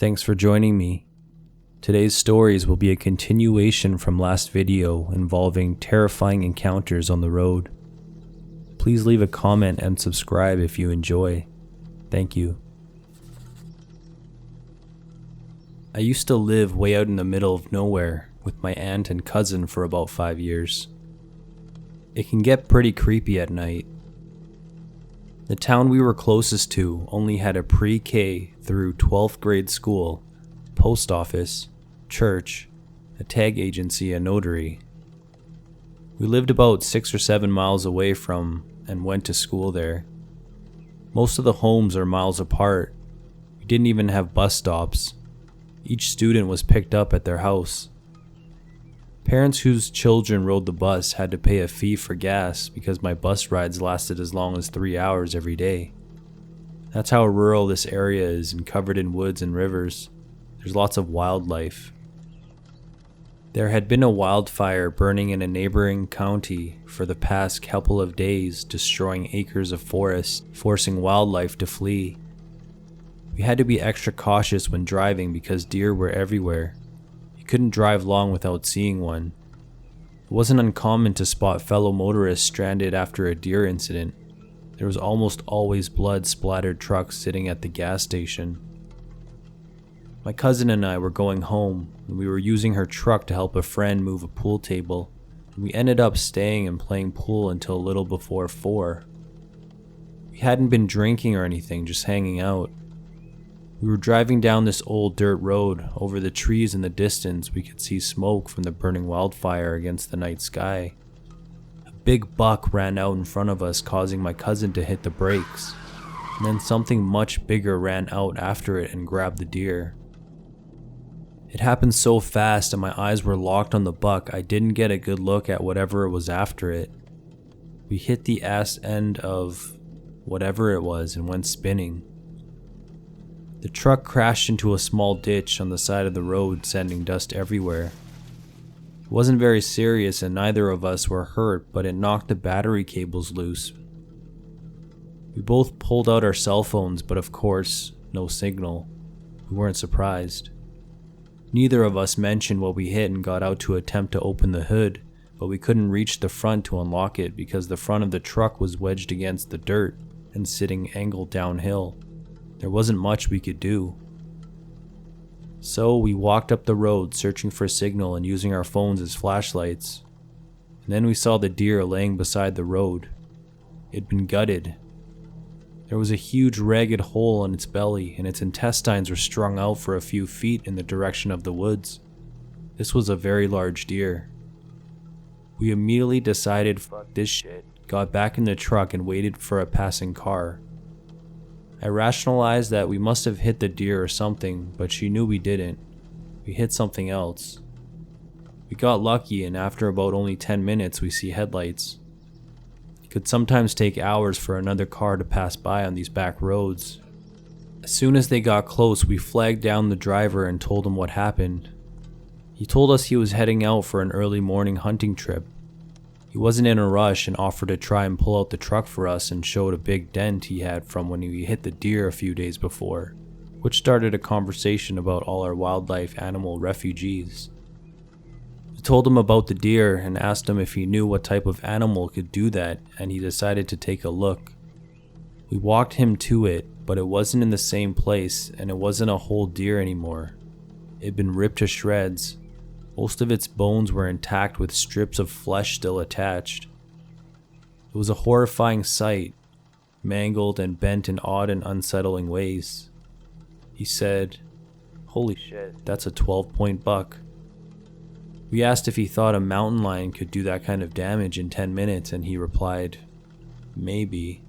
Thanks for joining me. Today's stories will be a continuation from last video involving terrifying encounters on the road. Please leave a comment and subscribe if you enjoy. Thank you. I used to live way out in the middle of nowhere with my aunt and cousin for about 5 years. It can get pretty creepy at night. The town we were closest to only had a pre-K through 12th grade school, post office, church, a tag agency, and notary. We lived about 6 or 7 miles away from and went to school there. Most of the homes are miles apart. We didn't even have bus stops. Each student was picked up at their house. Parents whose children rode the bus had to pay a fee for gas because my bus rides lasted as long as 3 hours every day. That's how rural this area is and covered in woods and rivers. There's lots of wildlife. There had been a wildfire burning in a neighboring county for the past couple of days, destroying acres of forest, forcing wildlife to flee. We had to be extra cautious when driving because deer were everywhere. You couldn't drive long without seeing one. It wasn't uncommon to spot fellow motorists stranded after a deer incident. There was almost always blood-splattered trucks sitting at the gas station. My cousin and I were going home, and we were using her truck to help a friend move a pool table. We ended up staying and playing pool until a little before 4. We hadn't been drinking or anything, just hanging out. We were driving down this old dirt road. Over the trees in the distance, we could see smoke from the burning wildfire against the night sky. A big buck ran out in front of us, causing my cousin to hit the brakes. And then something much bigger ran out after it and grabbed the deer. It happened so fast and my eyes were locked on the buck, I didn't get a good look at whatever was after it. We hit the ass end of whatever it was and went spinning. The truck crashed into a small ditch on the side of the road, sending dust everywhere. It wasn't very serious and neither of us were hurt, but it knocked the battery cables loose. We both pulled out our cell phones, but of course, no signal. We weren't surprised. Neither of us mentioned what we hit and got out to attempt to open the hood, but we couldn't reach the front to unlock it because the front of the truck was wedged against the dirt and sitting angled downhill. There wasn't much we could do. So we walked up the road searching for a signal and using our phones as flashlights. And then we saw the deer laying beside the road. It'd been gutted. There was a huge ragged hole in its belly and its intestines were strung out for a few feet in the direction of the woods. This was a very large deer. We immediately decided, fuck this shit, got back in the truck and waited for a passing car. I rationalized that we must have hit the deer or something, but she knew we didn't. We hit something else. We got lucky and after about only 10 minutes we see headlights. It could sometimes take hours for another car to pass by on these back roads. As soon as they got close, we flagged down the driver and told him what happened. He told us he was heading out for an early morning hunting trip. He wasn't in a rush and offered to try and pull out the truck for us and showed a big dent he had from when he hit the deer a few days before, which started a conversation about all our wildlife animal refugees. We told him about the deer and asked him if he knew what type of animal could do that, and he decided to take a look. We walked him to it, but it wasn't in the same place and it wasn't a whole deer anymore. It'd been ripped to shreds. Most of its bones were intact with strips of flesh still attached. It was a horrifying sight, mangled and bent in odd and unsettling ways. He said, "Holy shit, that's a 12-point buck." We asked if he thought a mountain lion could do that kind of damage in 10 minutes and he replied, "Maybe,"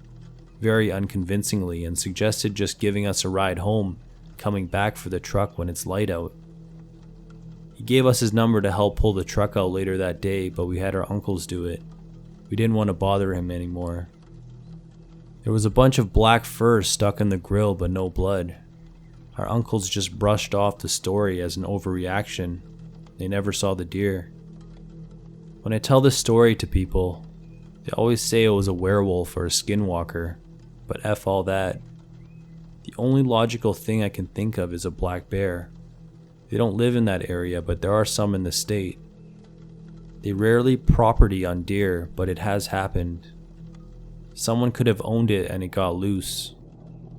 very unconvincingly, and suggested just giving us a ride home, coming back for the truck when it's light out. He gave us his number to help pull the truck out later that day, but we had our uncles do it. We didn't want to bother him anymore. There was a bunch of black fur stuck in the grill, but no blood. Our uncles just brushed off the story as an overreaction. They never saw the deer. When I tell this story to people, they always say it was a werewolf or a skinwalker, but F all that. The only logical thing I can think of is a black bear. They don't live in that area, but there are some in the state. They rarely property on deer, but it has happened. Someone could have owned it and it got loose.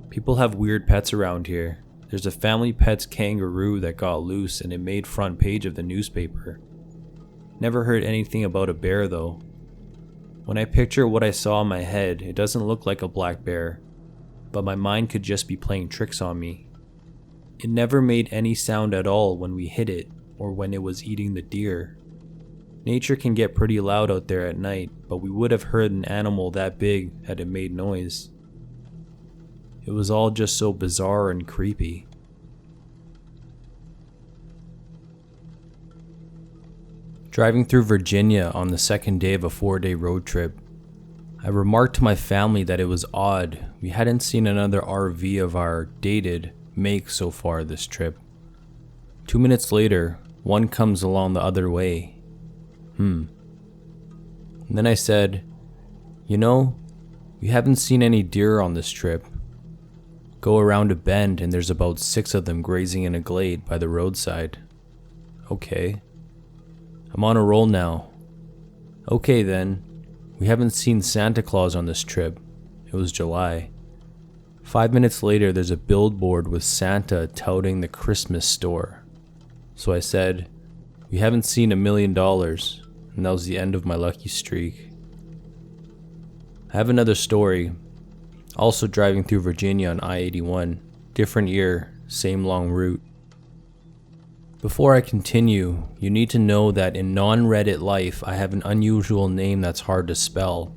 People have weird pets around here. There's a family pet's kangaroo that got loose and it made front page of the newspaper. Never heard anything about a bear though. When I picture what I saw in my head, it doesn't look like a black bear, but my mind could just be playing tricks on me. It never made any sound at all when we hit it or when it was eating the deer. Nature can get pretty loud out there at night, but we would have heard an animal that big had it made noise. It was all just so bizarre and creepy. Driving through Virginia on the second day of a 4-day road trip, I remarked to my family that it was odd we hadn't seen another RV of our dated make so far this trip. 2 minutes later, one comes along the other way. And then I said, we haven't seen any deer on this trip. Go around a bend and there's about 6 of them grazing in a glade by the roadside. Okay. I'm on a roll now. Okay then, we haven't seen Santa Claus on this trip. It was July. 5 minutes later, there's a billboard with Santa touting the Christmas store. So I said, we haven't seen $1 million, and that was the end of my lucky streak. I have another story, also driving through Virginia on I-81, different year, same long route. Before I continue, you need to know that in non-Reddit life, I have an unusual name that's hard to spell.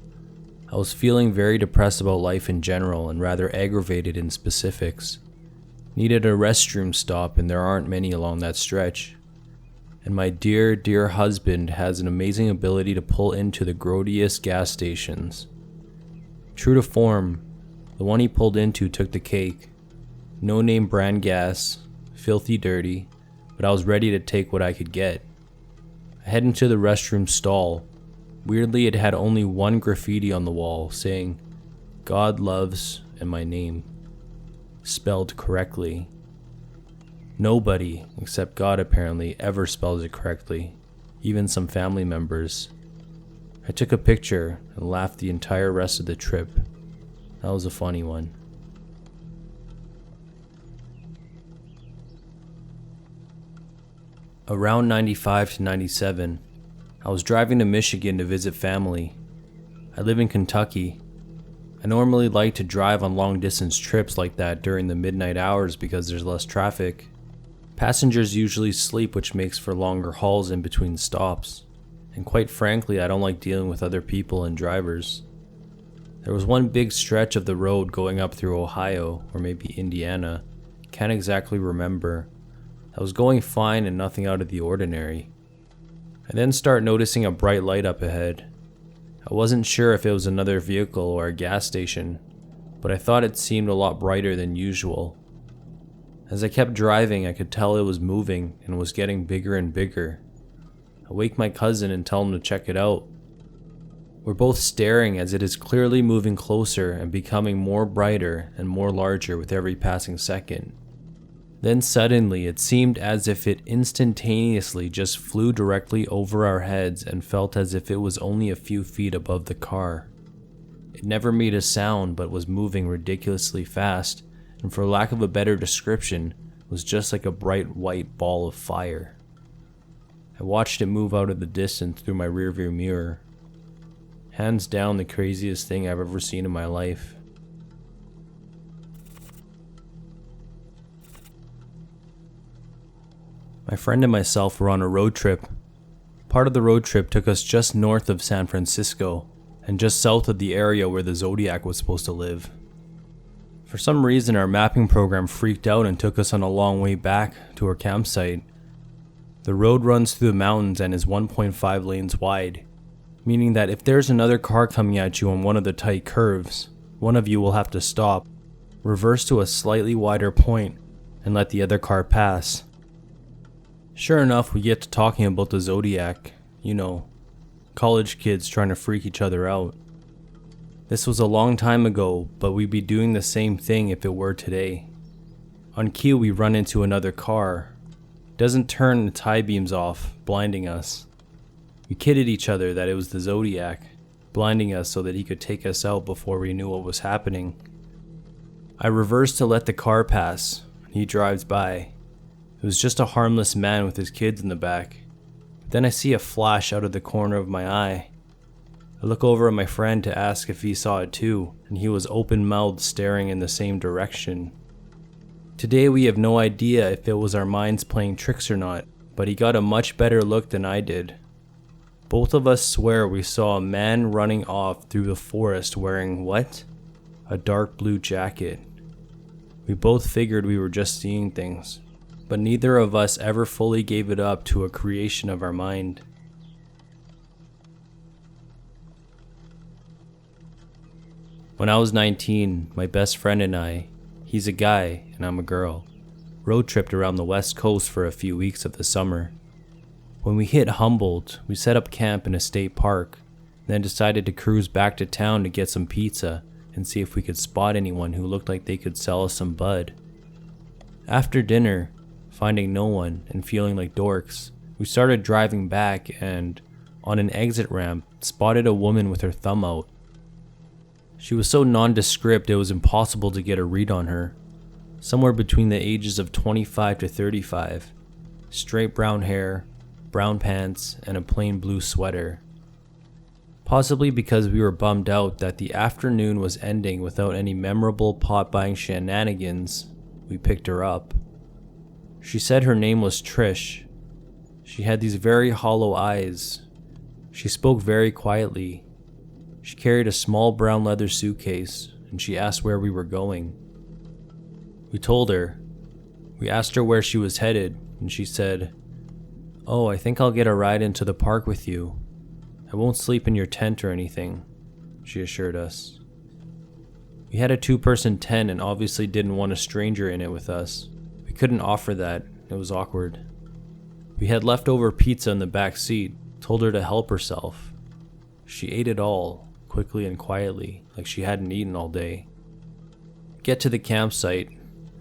I was feeling very depressed about life in general and rather aggravated in specifics. Needed a restroom stop and there aren't many along that stretch. And my dear, dear husband has an amazing ability to pull into the grodiest gas stations. True to form, the one he pulled into took the cake. No name brand gas, filthy dirty, but I was ready to take what I could get. I head into the restroom stall. Weirdly, it had only one graffiti on the wall saying, "God loves," and my name. Spelled correctly. Nobody, except God apparently, ever spells it correctly. Even some family members. I took a picture and laughed the entire rest of the trip. That was a funny one. Around 95 to 97, I was driving to Michigan to visit family. I live in Kentucky. I normally like to drive on long distance trips like that during the midnight hours because there's less traffic. Passengers usually sleep, which makes for longer hauls in between stops. And quite frankly, I don't like dealing with other people and drivers. There was one big stretch of the road going up through Ohio, or maybe Indiana. Can't exactly remember. I was going fine and nothing out of the ordinary. I then start noticing a bright light up ahead. I wasn't sure if it was another vehicle or a gas station, but I thought it seemed a lot brighter than usual. As I kept driving, I could tell it was moving and was getting bigger and bigger. I wake my cousin and tell him to check it out. We're both staring as it is clearly moving closer and becoming more brighter and more larger with every passing second. Then suddenly, it seemed as if it instantaneously just flew directly over our heads and felt as if it was only a few feet above the car. It never made a sound but was moving ridiculously fast, and for lack of a better description, was just like a bright white ball of fire. I watched it move out of the distance through my rearview mirror. Hands down the craziest thing I've ever seen in my life. My friend and myself were on a road trip. Part of the road trip took us just north of San Francisco and just south of the area where the Zodiac was supposed to live. For some reason, our mapping program freaked out and took us on a long way back to our campsite. The road runs through the mountains and is 1.5 lanes wide, meaning that if there's another car coming at you on one of the tight curves, one of you will have to stop, reverse to a slightly wider point, and let the other car pass. Sure enough, we get to talking about the Zodiac, college kids trying to freak each other out. This was a long time ago, but we'd be doing the same thing if it were today. On cue, we run into another car. It doesn't turn its high beams off, blinding us. We kidded each other that it was the Zodiac, blinding us so that he could take us out before we knew what was happening. I reverse to let the car pass. He drives by. It was just a harmless man with his kids in the back. Then I see a flash out of the corner of my eye. I look over at my friend to ask if he saw it too, and he was open-mouthed staring in the same direction. Today we have no idea if it was our minds playing tricks or not, but he got a much better look than I did. Both of us swear we saw a man running off through the forest wearing what? A dark blue jacket. We both figured we were just seeing things, but neither of us ever fully gave it up to a creation of our mind. When I was 19, my best friend and I, he's a guy and I'm a girl, road tripped around the west coast for a few weeks of the summer. When we hit Humboldt, we set up camp in a state park, then decided to cruise back to town to get some pizza and see if we could spot anyone who looked like they could sell us some bud. After dinner, finding no one and feeling like dorks, we started driving back and, on an exit ramp, spotted a woman with her thumb out. She was so nondescript it was impossible to get a read on her. Somewhere between the ages of 25 to 35. Straight brown hair, brown pants, and a plain blue sweater. Possibly because we were bummed out that the afternoon was ending without any memorable pot-buying shenanigans, we picked her up. She said her name was Trish. She had these very hollow eyes. She spoke very quietly. She carried a small brown leather suitcase, and she asked where we were going. We told her. We asked her where she was headed, and she said, "Oh, I think I'll get a ride into the park with you. I won't sleep in your tent or anything," she assured us. We had a 2-person tent and obviously didn't want a stranger in it with us. We couldn't offer that, it was awkward. We had leftover pizza in the back seat, told her to help herself. She ate it all, quickly and quietly, like she hadn't eaten all day. Get to the campsite.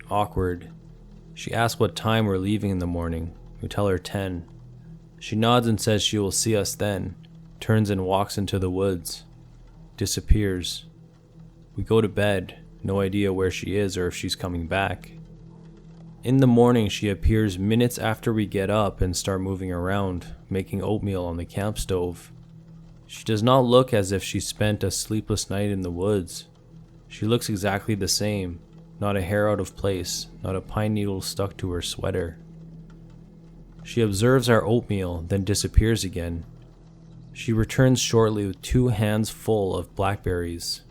Awkward. She asks what time we're leaving in the morning. We tell her 10. She nods and says she will see us then, turns and walks into the woods. Disappears. We go to bed, no idea where she is or if she's coming back. In the morning she appears minutes after we get up and start moving around, making oatmeal on the camp stove. She does not look as if she spent a sleepless night in the woods. She looks exactly the same, not a hair out of place, not a pine needle stuck to her sweater. She observes our oatmeal, then disappears again. She returns shortly with 2 hands full of blackberries.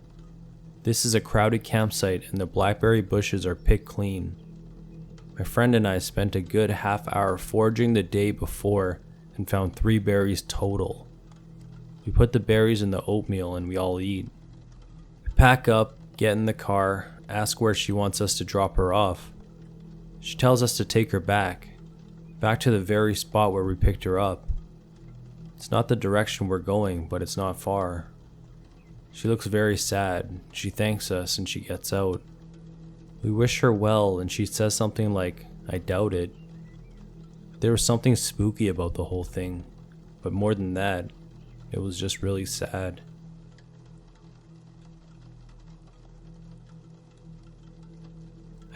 This is a crowded campsite and the blackberry bushes are picked clean. My friend and I spent a good half hour foraging the day before and found 3 berries total. We put the berries in the oatmeal and we all eat. We pack up, get in the car, ask where she wants us to drop her off. She tells us to take her back to the very spot where we picked her up. It's not the direction we're going, but it's not far. She looks very sad. She thanks us and she gets out. We wish her well and she says something like, "I doubt it." There was something spooky about the whole thing, but more than that, it was just really sad.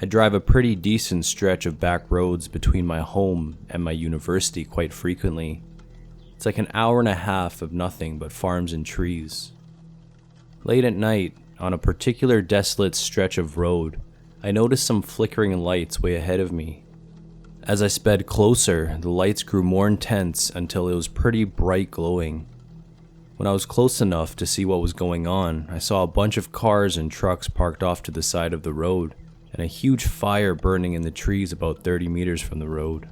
I drive a pretty decent stretch of back roads between my home and my university quite frequently. It's like an hour and a half of nothing but farms and trees. Late at night, on a particular desolate stretch of road, I noticed some flickering lights way ahead of me. As I sped closer, the lights grew more intense until it was pretty bright glowing. When I was close enough to see what was going on, I saw a bunch of cars and trucks parked off to the side of the road, and a huge fire burning in the trees about 30 meters from the road.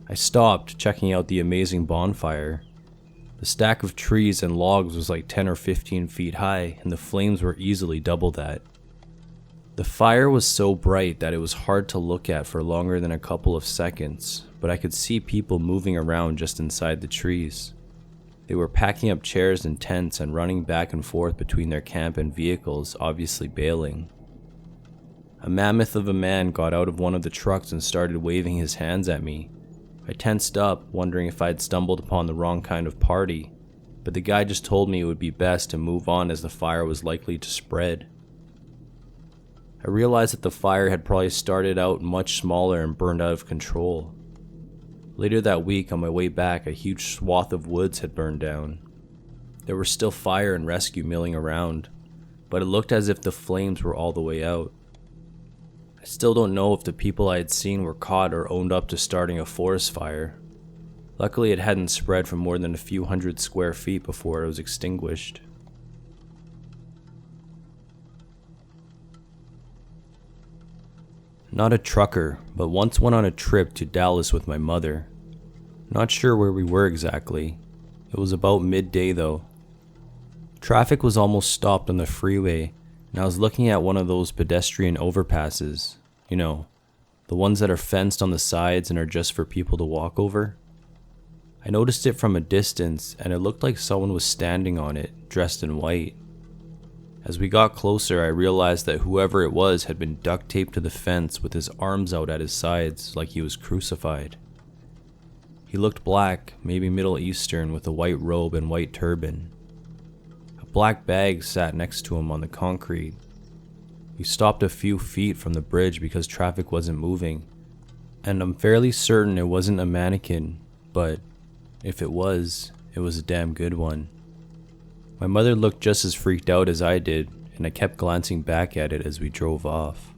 I stopped, checking out the amazing bonfire. The stack of trees and logs was like 10 or 15 feet high, and the flames were easily double that. The fire was so bright that it was hard to look at for longer than a couple of seconds, but I could see people moving around just inside the trees. They were packing up chairs and tents and running back and forth between their camp and vehicles, obviously bailing. A mammoth of a man got out of one of the trucks and started waving his hands at me. I tensed up, wondering if I had stumbled upon the wrong kind of party, but the guy just told me it would be best to move on as the fire was likely to spread. I realized that the fire had probably started out much smaller and burned out of control. Later that week, on my way back, a huge swath of woods had burned down. There were still fire and rescue milling around, but it looked as if the flames were all the way out. I still don't know if the people I had seen were caught or owned up to starting a forest fire. Luckily, it hadn't spread for more than a few hundred square feet before it was extinguished. Not a trucker, but once went on a trip to Dallas with my mother. Not sure where we were exactly. It was about midday though. Traffic was almost stopped on the freeway, and I was looking at one of those pedestrian overpasses. You know, the ones that are fenced on the sides and are just for people to walk over. I noticed it from a distance, and it looked like someone was standing on it, dressed in white. As we got closer, I realized that whoever it was had been duct taped to the fence with his arms out at his sides like he was crucified. He looked black, maybe Middle Eastern, with a white robe and white turban. A black bag sat next to him on the concrete. We stopped a few feet from the bridge because traffic wasn't moving, and I'm fairly certain it wasn't a mannequin, but if it was a damn good one. My mother looked just as freaked out as I did, and I kept glancing back at it as we drove off.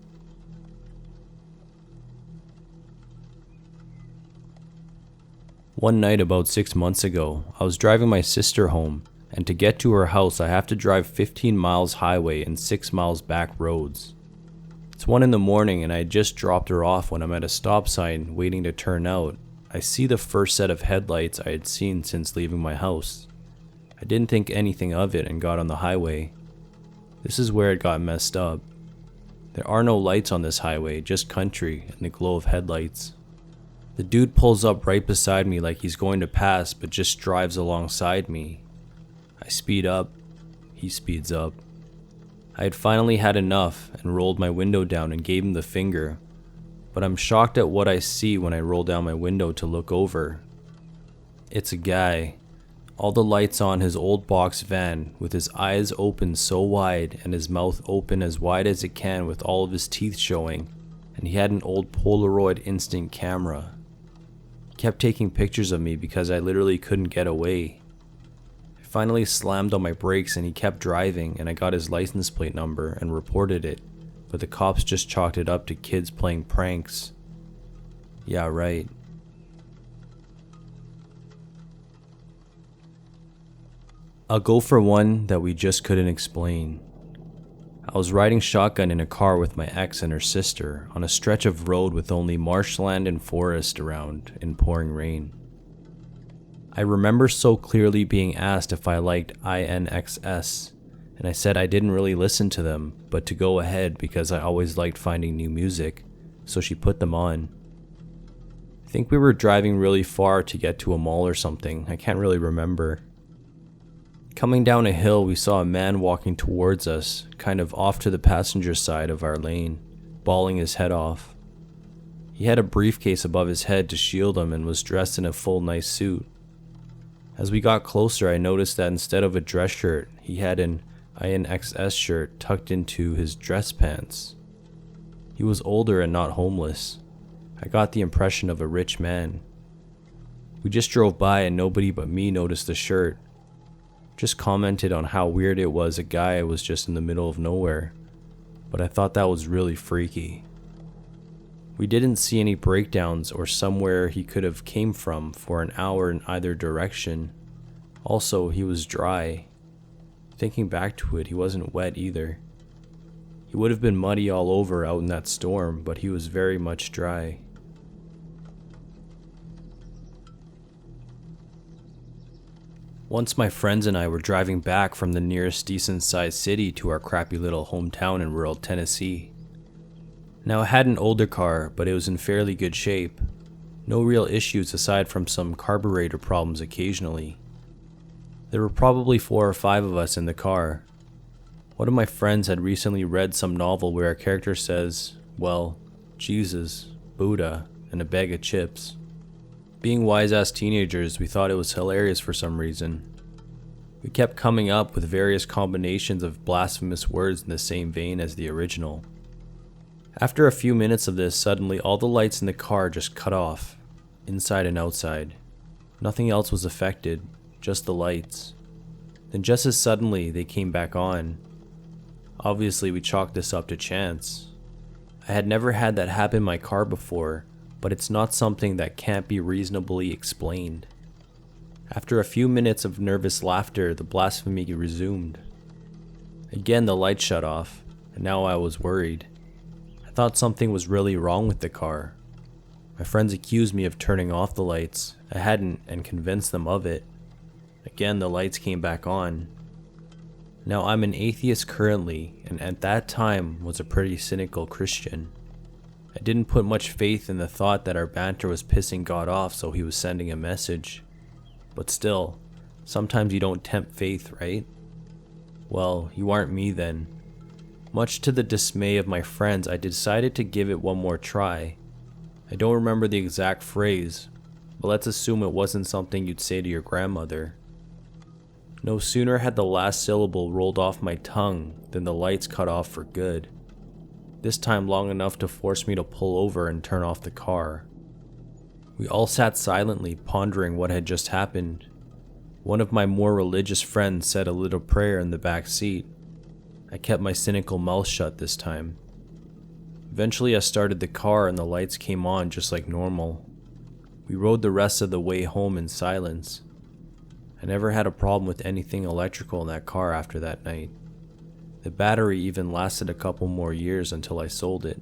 One night about 6 months ago, I was driving my sister home, and to get to her house I have to drive 15 miles highway and 6 miles back roads. It's 1 in the morning and I had just dropped her off when I'm at a stop sign waiting to turn out. I see the first set of headlights I had seen since leaving my house. I didn't think anything of it and got on the highway. This is where it got messed up. There are no lights on this highway, just country and the glow of headlights. The dude pulls up right beside me like he's going to pass but just drives alongside me. I speed up, he speeds up. I had finally had enough and rolled my window down and gave him the finger, but I'm shocked at what I see when I roll down my window to look over. It's a guy, all the lights on his old box van, with his eyes open so wide and his mouth open as wide as it can with all of his teeth showing, and he had an old Polaroid instant camera. He kept taking pictures of me because I literally couldn't get away. I finally slammed on my brakes and he kept driving, and I got his license plate number and reported it, but the cops just chalked it up to kids playing pranks. Yeah, right. I'll go for one that we just couldn't explain. I was riding shotgun in a car with my ex and her sister on a stretch of road with only marshland and forest around in pouring rain. I remember so clearly being asked if I liked INXS, and I said I didn't really listen to them, but to go ahead because I always liked finding new music, so she put them on. I think we were driving really far to get to a mall or something, I can't really remember. Coming down a hill, we saw a man walking towards us, kind of off to the passenger side of our lane, bawling his head off. He had a briefcase above his head to shield him and was dressed in a full nice suit. As we got closer, I noticed that instead of a dress shirt, he had an INXS shirt tucked into his dress pants. He was older and not homeless. I got the impression of a rich man. We just drove by and nobody but me noticed the shirt. Just commented on how weird it was a guy was just in the middle of nowhere, but I thought that was really freaky. We didn't see any breakdowns or somewhere he could have came from for an hour in either direction. Also, he was dry. Thinking back to it, he wasn't wet either. He would have been muddy all over out in that storm, but he was very much dry. Once my friends and I were driving back from the nearest decent-sized city to our crappy little hometown in rural Tennessee. Now, I had an older car, but it was in fairly good shape. No real issues aside from some carburetor problems occasionally. There were probably 4 or 5 of us in the car. One of my friends had recently read some novel where a character says, well, Jesus, Buddha, and a bag of chips. Being wise-ass teenagers, we thought it was hilarious for some reason. We kept coming up with various combinations of blasphemous words in the same vein as the original. After a few minutes of this, suddenly all the lights in the car just cut off, inside and outside. Nothing else was affected, just the lights. Then just as suddenly, they came back on. Obviously, we chalked this up to chance. I had never had that happen in my car before, but it's not something that can't be reasonably explained. After a few minutes of nervous laughter, the blasphemy resumed. Again, the lights shut off, and now I was worried. I thought something was really wrong with the car. My friends accused me of turning off the lights. I hadn't, and convinced them of it. Again, the lights came back on. Now, I'm an atheist currently, and at that time was a pretty cynical Christian. I didn't put much faith in the thought that our banter was pissing God off, so he was sending a message. But still, sometimes you don't tempt faith, right? Well, you aren't me then. Much to the dismay of my friends, I decided to give it one more try. I don't remember the exact phrase, but let's assume it wasn't something you'd say to your grandmother. No sooner had the last syllable rolled off my tongue than the lights cut off for good. This time long enough to force me to pull over and turn off the car. We all sat silently, pondering what had just happened. One of my more religious friends said a little prayer in the back seat. I kept my cynical mouth shut this time. Eventually I started the car and the lights came on just like normal. We rode the rest of the way home in silence. I never had a problem with anything electrical in that car after that night. The battery even lasted a couple more years until I sold it.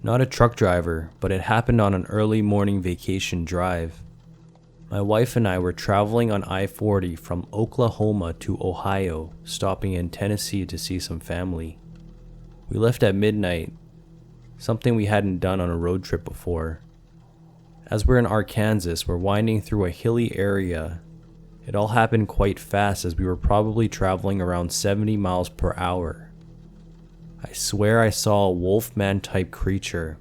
Not a truck driver, but it happened on an early morning vacation drive. My wife and I were traveling on I-40 from Oklahoma to Ohio, stopping in Tennessee to see some family. We left at midnight, something we hadn't done on a road trip before. As we're in Arkansas, we're winding through a hilly area. It all happened quite fast as we were probably traveling around 70 miles per hour. I swear I saw a wolfman type creature.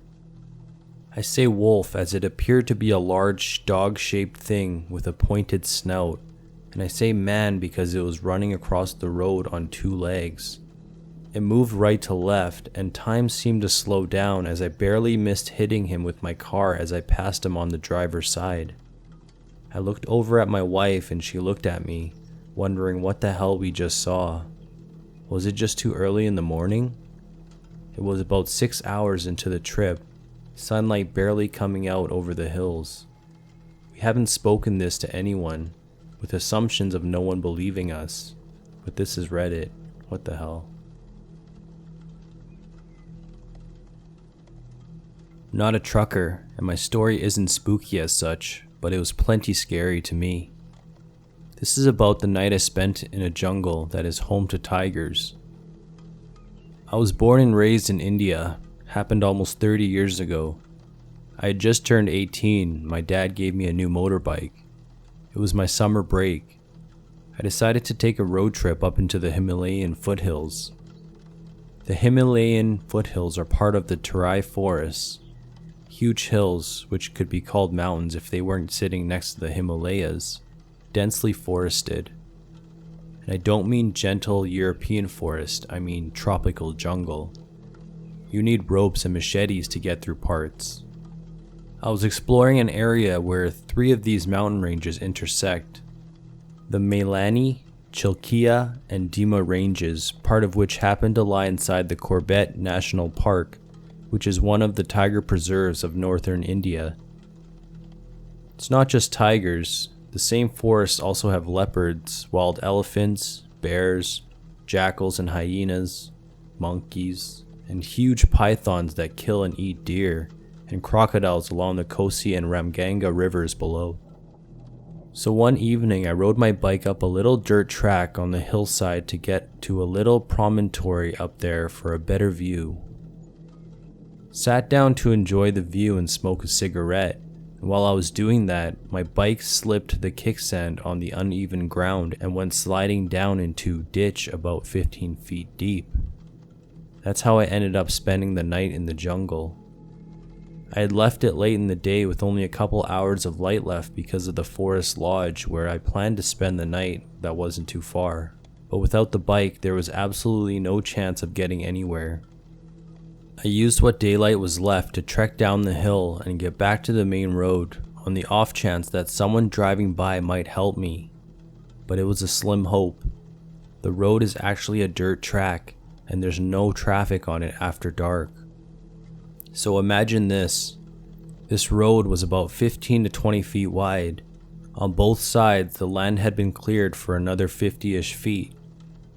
I say wolf as it appeared to be a large dog-shaped thing with a pointed snout, and I say man because it was running across the road on two legs. It moved right to left, and time seemed to slow down as I barely missed hitting him with my car as I passed him on the driver's side. I looked over at my wife and she looked at me, wondering what the hell we just saw. Was it just too early in the morning? It was about 6 hours into the trip, sunlight barely coming out over the hills. We haven't spoken this to anyone, with assumptions of no one believing us, but this is Reddit. What the hell? I'm not a trucker, and my story isn't spooky as such, but it was plenty scary to me. This is about the night I spent in a jungle that is home to tigers. I was born and raised in India, happened almost 30 years ago. I had just turned 18, my dad gave me a new motorbike. It was my summer break. I decided to take a road trip up into the Himalayan foothills. The Himalayan foothills are part of the Terai forests, huge hills which could be called mountains if they weren't sitting next to the Himalayas, densely forested. And I don't mean gentle European forest, I mean tropical jungle. You need ropes and machetes to get through parts. I was exploring an area where 3 of these mountain ranges intersect. The Mailani, Chilkia, and Dima ranges, part of which happen to lie inside the Corbett National Park, which is one of the tiger preserves of northern India. It's not just tigers. The same forests also have leopards, wild elephants, bears, jackals and hyenas, monkeys, and huge pythons that kill and eat deer, and crocodiles along the Kosi and Ramganga rivers below. So one evening I rode my bike up a little dirt track on the hillside to get to a little promontory up there for a better view. Sat down to enjoy the view and smoke a cigarette And while I was doing that, my bike slipped the kickstand on the uneven ground and went sliding down into a ditch about 15 feet deep. That's how I ended up spending the night in the jungle. I had left it late in the day with only a couple hours of light left because of the forest lodge where I planned to spend the night that wasn't too far. But without the bike, there was absolutely no chance of getting anywhere. I used what daylight was left to trek down the hill and get back to the main road on the off chance that someone driving by might help me. But it was a slim hope. The road is actually a dirt track and there's no traffic on it after dark. So imagine this. This road was about 15 to 20 feet wide. On both sides, the land had been cleared for another 50-ish feet.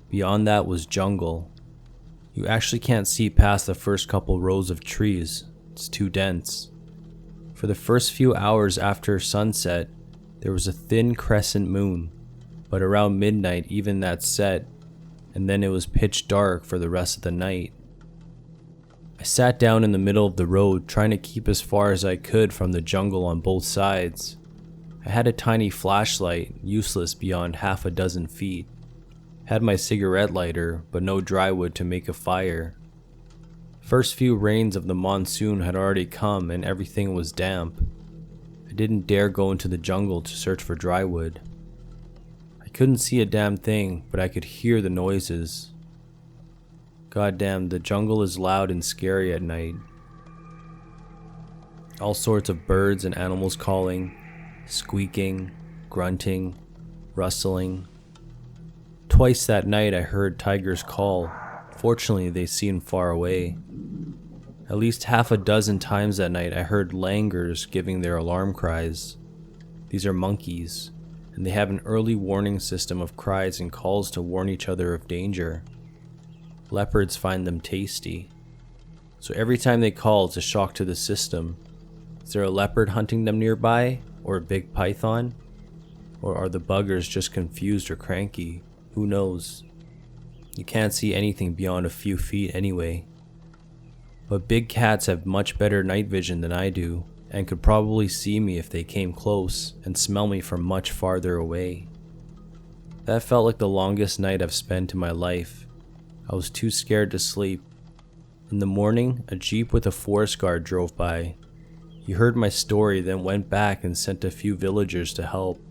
Beyond that was jungle. You actually can't see past the first couple rows of trees. It's too dense. For the first few hours after sunset, there was a thin crescent moon, but around midnight even that set, and then it was pitch dark for the rest of the night. I sat down in the middle of the road, trying to keep as far as I could from the jungle on both sides. I had a tiny flashlight, useless beyond half a dozen feet. Had my cigarette lighter, but no dry wood to make a fire. First few rains of the monsoon had already come and everything was damp. I didn't dare go into the jungle to search for dry wood. I couldn't see a damn thing, but I could hear the noises. Goddamn, the jungle is loud and scary at night. All sorts of birds and animals calling, squeaking, grunting, rustling. Twice that night I heard tigers call. Fortunately, they seemed far away. At least half a dozen times that night I heard langurs giving their alarm cries. These are monkeys, and they have an early warning system of cries and calls to warn each other of danger. Leopards find them tasty. So every time they call, it's a shock to the system. Is there a leopard hunting them nearby? Or a big python? Or are the buggers just confused or cranky? Who knows? You can't see anything beyond a few feet anyway. But big cats have much better night vision than I do, and could probably see me if they came close and smell me from much farther away. That felt like the longest night I've spent in my life. I was too scared to sleep. In the morning, a jeep with a forest guard drove by. He heard my story, then went back and sent a few villagers to help.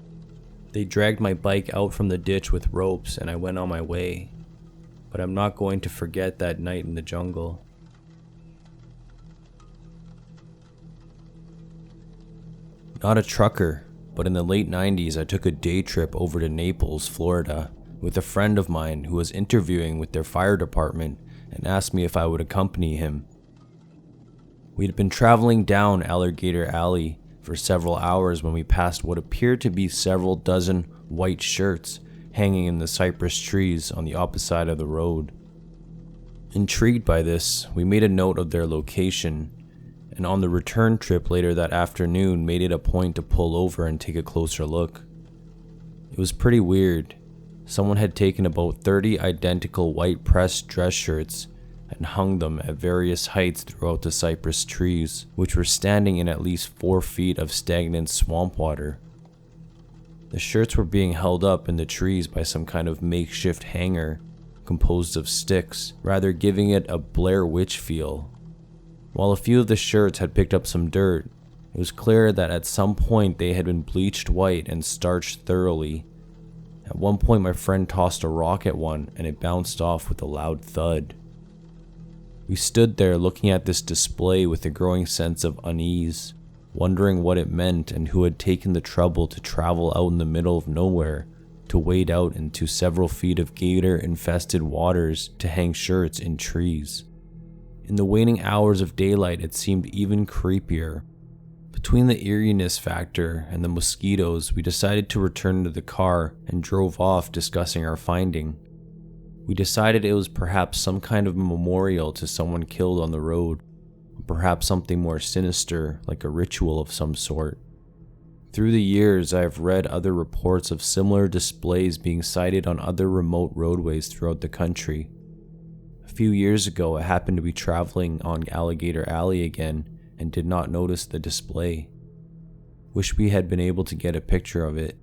They dragged my bike out from the ditch with ropes and I went on my way. But I'm not going to forget that night in the jungle. Not a trucker, but in the late 90s I took a day trip over to Naples, Florida, with a friend of mine who was interviewing with their fire department and asked me if I would accompany him. We'd been traveling down Alligator Alley for several hours when we passed what appeared to be several dozen white shirts hanging in the cypress trees on the opposite side of the road. Intrigued by this, we made a note of their location, and on the return trip later that afternoon made it a point to pull over and take a closer look. It was pretty weird. Someone had taken about 30 identical white pressed dress shirts and hung them at various heights throughout the cypress trees, which were standing in at least 4 feet of stagnant swamp water. The shirts were being held up in the trees by some kind of makeshift hanger composed of sticks, rather giving it a Blair Witch feel. While a few of the shirts had picked up some dirt, it was clear that at some point they had been bleached white and starched thoroughly. At one point my friend tossed a rock at one and it bounced off with a loud thud. We stood there looking at this display with a growing sense of unease, wondering what it meant and who had taken the trouble to travel out in the middle of nowhere to wade out into several feet of gator-infested waters to hang shirts in trees. In the waning hours of daylight, it seemed even creepier. Between the eeriness factor and the mosquitoes, we decided to return to the car and drove off discussing our finding. We decided it was perhaps some kind of memorial to someone killed on the road, or perhaps something more sinister, like a ritual of some sort. Through the years, I have read other reports of similar displays being sighted on other remote roadways throughout the country. A few years ago, I happened to be traveling on Alligator Alley again and did not notice the display. Wish we had been able to get a picture of it.